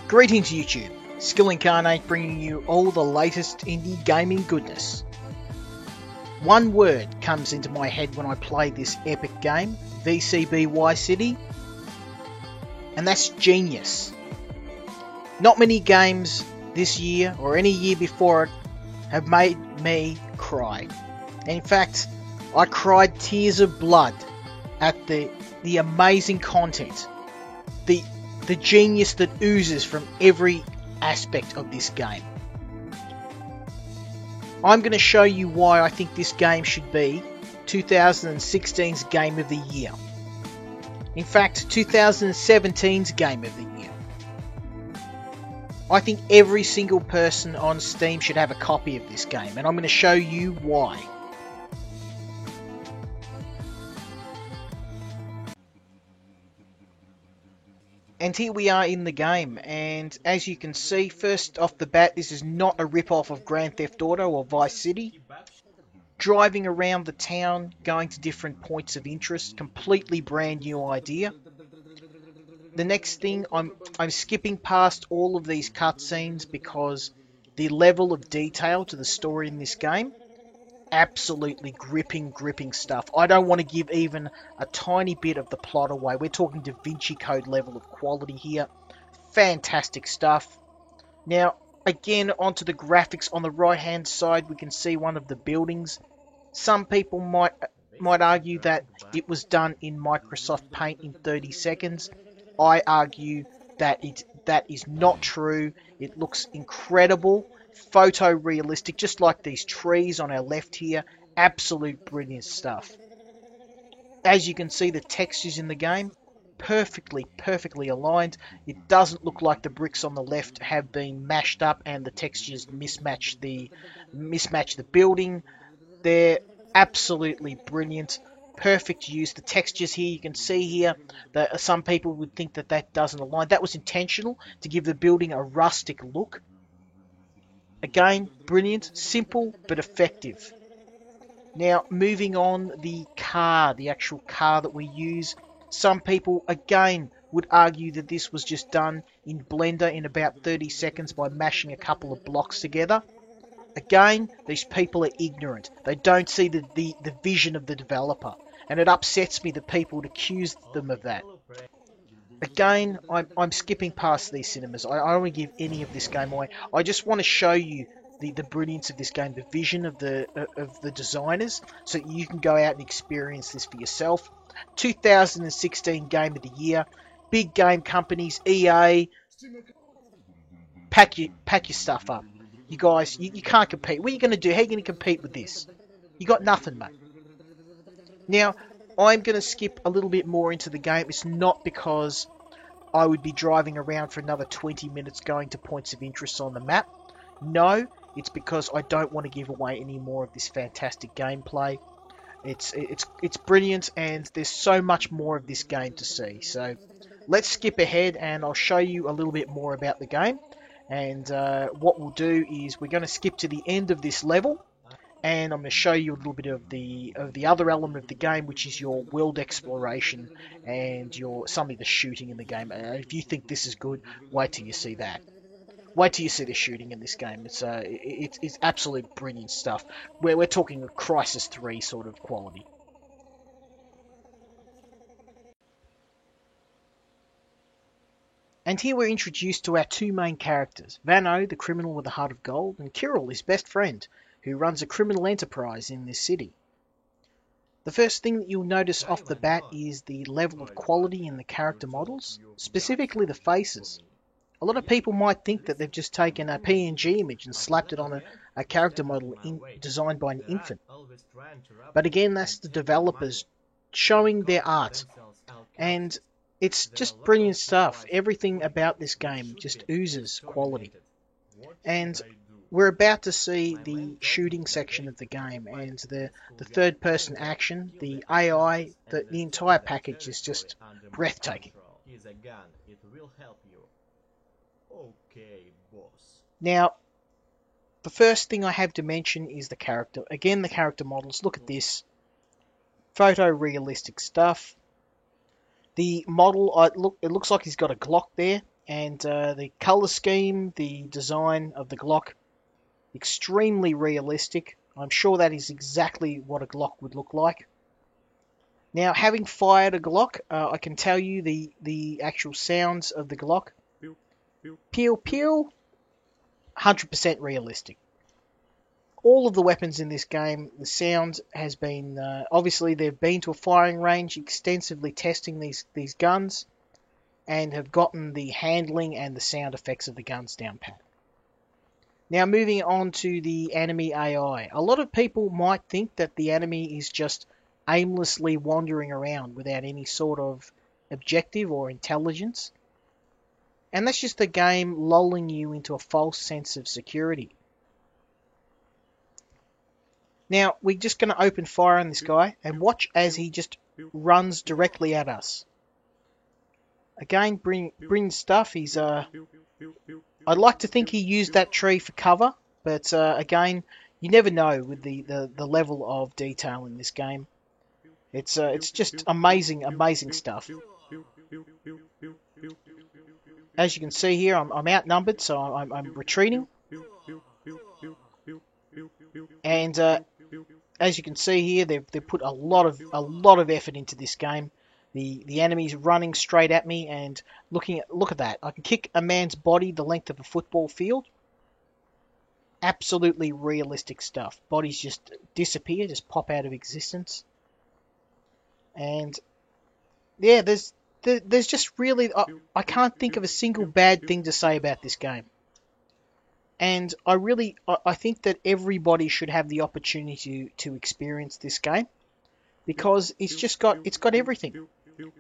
Greetings YouTube, Skill Incarnate bringing you all the latest indie gaming goodness. One word comes into my head when I play this epic game, VCBY City, and that's genius. Not many games this year or any year before it have made me cry. In fact, I cried tears of blood at the amazing content, the genius that oozes from every aspect of this game. I'm going to show you why I think this game should be 2016's Game of the Year. In fact, 2017's Game of the Year. I think every single person on Steam should have a copy of this game, and I'm going to show you why. And here we are in the game, and as you can see, first off the bat, this is not a rip-off of Grand Theft Auto or Vice City. Driving around the town, going to different points of interest, completely brand new idea. The next thing, I'm skipping past all of these cutscenes because the level of detail to the story in this game, absolutely gripping stuff. I don't want to give even a tiny bit of the plot away. We're talking Da Vinci Code level of quality here. Fantastic stuff. Now, again, onto the graphics. On the right hand side, we can see one of the buildings. Some people might argue that it was done in Microsoft Paint in 30 seconds. I argue that that is not true. It looks incredible. Photorealistic, just like these trees on our left here. Absolute brilliant stuff. As you can see, the textures in the game, perfectly aligned. It doesn't look like the bricks on the left have been mashed up and the textures mismatch the building. They're absolutely brilliant. Perfect use. The textures here, you can see here that some people would think that doesn't align. That was intentional to give the building a rustic look. Again, brilliant, simple, but effective. Now, moving on, the actual car that we use. Some people, again, would argue that this was just done in Blender in about 30 seconds by mashing a couple of blocks together. Again, these people are ignorant. They don't see the vision of the developer. And it upsets me that people would accuse them of that. Again, I'm skipping past these cinemas. I don't want to give any of this game away. I just want to show you the brilliance of this game, the vision of the designers, so you can go out and experience this for yourself. 2016 Game of the Year. Big game companies, EA, pack your stuff up. You guys, you can't compete. What are you going to do? How are you going to compete with this? You got nothing, mate. Now, I'm going to skip a little bit more into the game. It's not because I would be driving around for another 20 minutes going to points of interest on the map. No, it's because I don't want to give away any more of this fantastic gameplay. It's brilliant, and there's so much more of this game to see. So let's skip ahead and I'll show you a little bit more about the game. And what we'll do is we're going to skip to the end of this level, and I'm going to show you a little bit of the other element of the game, which is your world exploration and some of the shooting in the game. If you think this is good, wait till you see that. Wait till you see the shooting in this game. It's absolute brilliant stuff. We're talking a Crysis 3 sort of quality. And here we're introduced to our two main characters, Vano, the criminal with a heart of gold, and Kirill, his best friend, who runs a criminal enterprise in this city. The first thing that you'll notice off the bat is the level of quality in the character models, specifically the faces. A lot of people might think that they've just taken a PNG image and slapped it on a character model designed by an infant. But again, that's the developers showing their art. And it's just brilliant stuff. Everything about this game just oozes quality. And we're about to see the shooting section of the game, and the third-person action, the AI, the entire package is just breathtaking. Now, the first thing I have to mention is the character. Again, the character models. Look at this. Photorealistic stuff. The model, it looks like he's got a Glock there. and the colour scheme, the design of the Glock, extremely realistic. I'm sure that is exactly what a Glock would look like. Now, having fired a Glock, I can tell you the actual sounds of the Glock. Pew pew, 100% realistic. All of the weapons in this game, the sound has been, obviously they've been to a firing range extensively testing these guns and have gotten the handling and the sound effects of the guns down pat. Now moving on to the enemy AI. A lot of people might think that the enemy is just aimlessly wandering around without any sort of objective or intelligence. And that's just the game lulling you into a false sense of security. Now, we're just going to open fire on this guy and watch as he just runs directly at us. Again, bring stuff. He's I'd like to think he used that tree for cover, but again, you never know with the level of detail in this game. It's just amazing stuff. As you can see here, I'm outnumbered, so I'm retreating. And as you can see here, they've put a lot of effort into this game. The enemy's running straight at me, and look at that. I can kick a man's body the length of a football field. Absolutely realistic stuff. Bodies just disappear, just pop out of existence. And yeah, there's just really I can't think of a single bad thing to say about this game. And I think that everybody should have the opportunity to experience this game, because it's got everything.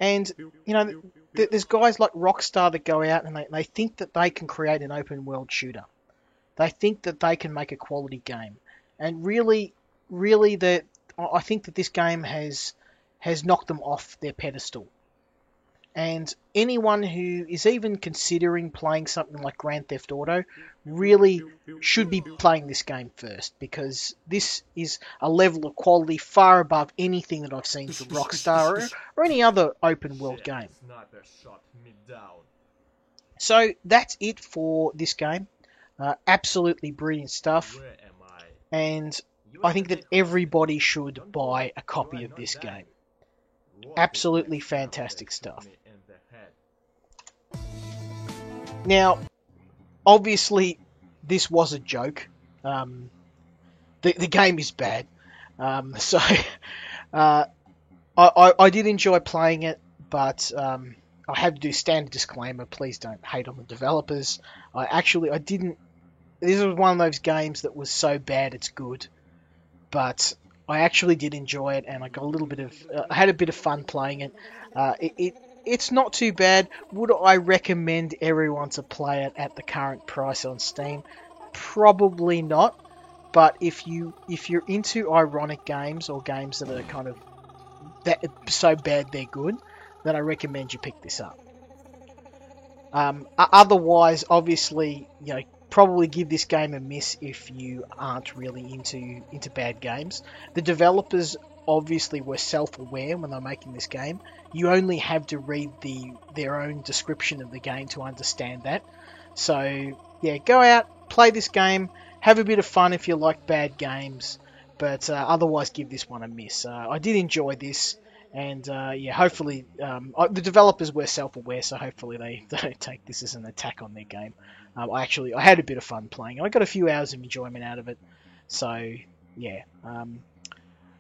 And you know, there's guys like Rockstar that go out and they think that they can create an open world shooter. They think that they can make a quality game, and really, I think that this game has knocked them off their pedestal. And anyone who is even considering playing something like Grand Theft Auto really should be playing this game first, because this is a level of quality far above anything that I've seen from Rockstar or any other open world game. So that's it for this game. Absolutely brilliant stuff. And I think that everybody should buy a copy of this game. Absolutely fantastic stuff. Now, obviously, this was a joke. The game is bad. So, I did enjoy playing it, but I had to do standard disclaimer. Please don't hate on the developers. I didn't. This was one of those games that was so bad it's good. But I actually did enjoy it, and I got a little bit of. I had a bit of fun playing it. It's not too bad. Would I recommend everyone to play it at the current price on Steam? Probably not. But if you're into ironic games, or games that are kind of so bad they're good, then I recommend you pick this up. Otherwise, obviously, you know, probably give this game a miss if you aren't really into bad games. The developers obviously were self-aware when they're making this game. You only have to read their own description of the game to understand that. So yeah, go out, play this game, have a bit of fun if you like bad games, but otherwise give this one a miss. I did enjoy this, and yeah, hopefully the developers were self-aware, so hopefully they don't take this as an attack on their game. I had a bit of fun playing. I got a few hours of enjoyment out of it, so yeah.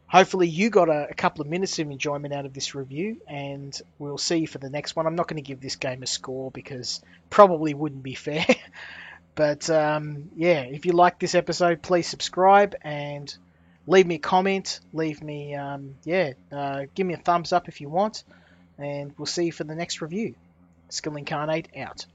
Hopefully you got a couple of minutes of enjoyment out of this review, and we'll see you for the next one. I'm not going to give this game a score because probably wouldn't be fair. But yeah, if you like this episode, please subscribe and leave me a comment. Leave me, give me a thumbs up if you want, and we'll see you for the next review. Skill Incarnate out.